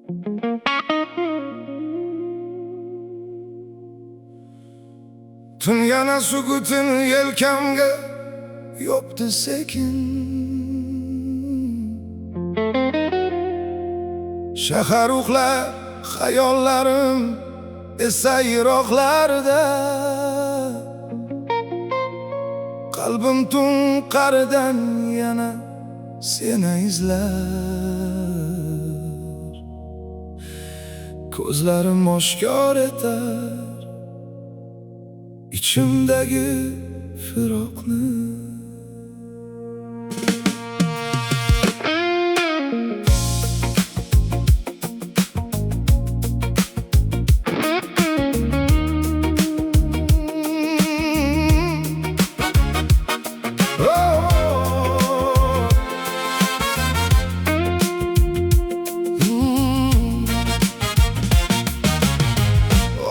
Tun yana sukutini yelkamga yopdi sekin. Shahar uxlar, xayollarim esa yiroqlarda. Qalbim tun qaridan yana seni izlar. Ko'zlarim oshkor etar ichimdagi firoqni.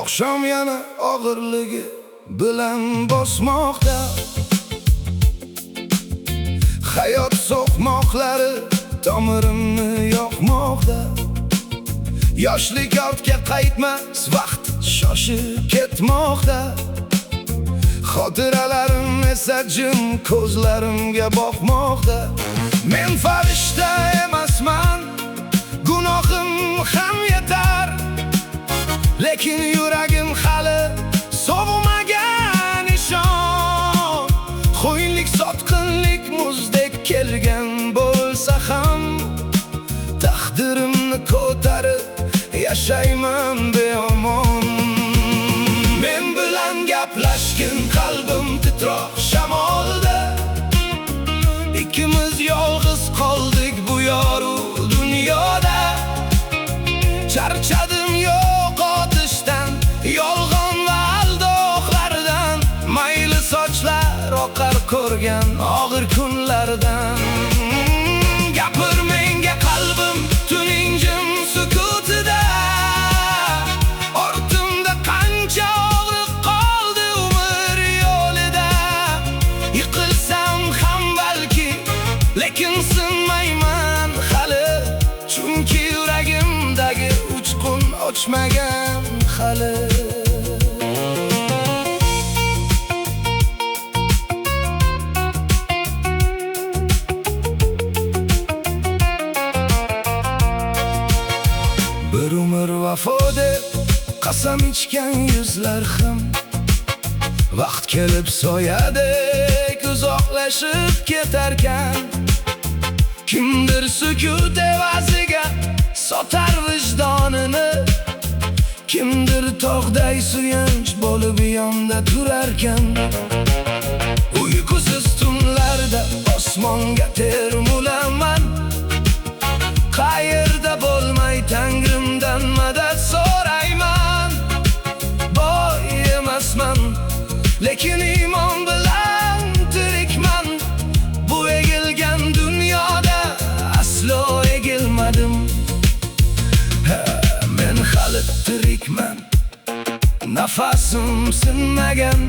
Oqshom yana og'irligi bilan bosmoqda. Hayot so'qmoqlari tomirimni yoqmoqda. Yoshlik ortga qaytmas, vaqt shoshib ketmoqda. Xotiralarim esa jim ko'zlarimga boqmoqda. Men farishta emasman, gunohim ham yetar, lekin yuragim hali sovimagan ishon. Xo'yinlik, sotqinlik muzdek kelgan bo'lsa ham, taqdirimni ko'tarib yashayman beomon. Men bilan gaplashgin, qalbim titroq shamolda. Ikkimiz yolg'iz qoldik bu yorug' dunyoda. Charchadim yo'qotishdan, yolg'on va aldoqlardan. Mayli sochlar oqar ko'rgan og'ir kunlardan. Gapir menga qalbim tuning jim sukutida. Ortimda qancha og'riq qoldi umr yo'lida. Yiqilsam ham balki, lekin sinmayman hali, chunki yuragimdagi uchqun ochmagan hali. Bir umr vafo deb qasam ichgan yuzlar ham vaqt kelib soyadek uzoqlashib ketarkan. Kimdir sukut evaziga sotar vijdonini, kimdir tog'day suyanch bo'lib yonda turarkan. Uyqusiz tunlarda osmonga termulaman, qayerda bo'lmay Tangrimdan madad so'rayman. Boy emasman, lekin iymon bilan tirikman. Bu egilgan dunyoda aslo egilmadim. Men hali tirikman, nafasim sinmagan.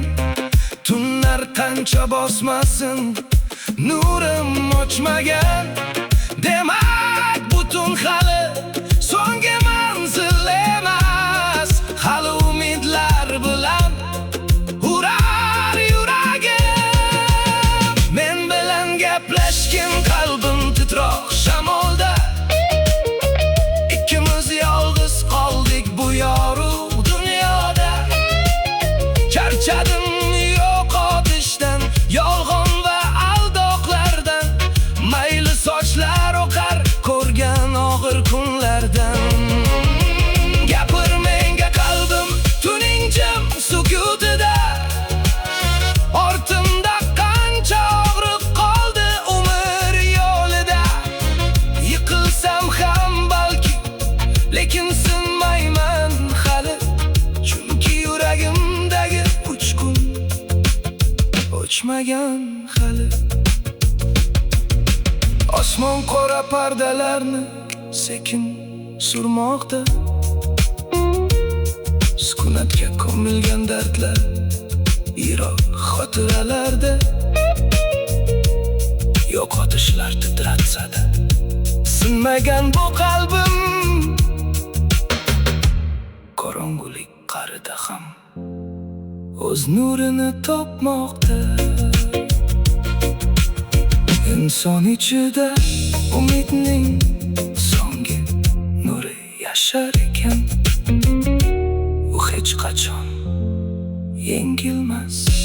Tunlar qancha bosmasin, nurim ochmagan. Demak butun hali so'nggi manzil emas. Hali umidlar bilan urar yuragim. Men bilan gaplashgin, qalbim titroq shamolda. Ikkimiz yolg'iz qoldik bu yorug' dunyoda. Charchadim yo'qotishdan, yolg'on va aldoqlardan. Mayli sochlar oqar ko'rgan og'ir kunlardan. Gapir menga qalbim tuning jim sukutida. Ortimda qancha og'riq qoldi umr yo'lida. Yiqilsam ham balki, lekin sinmayman hali, chunki yuragimdagi uchqun o'chmagan hali. Osmon qora pardalarni sekin surmoqda. Sukunatga ko'milgan dardlar yiroq xotiralarda. Yo'qotishlar titratsa-da, sinmagan bu qalbim ham o'z nurini topmoqda. Inson ichida umidning so'nggi nuri yashar ekan. U hech qachon yengilmas.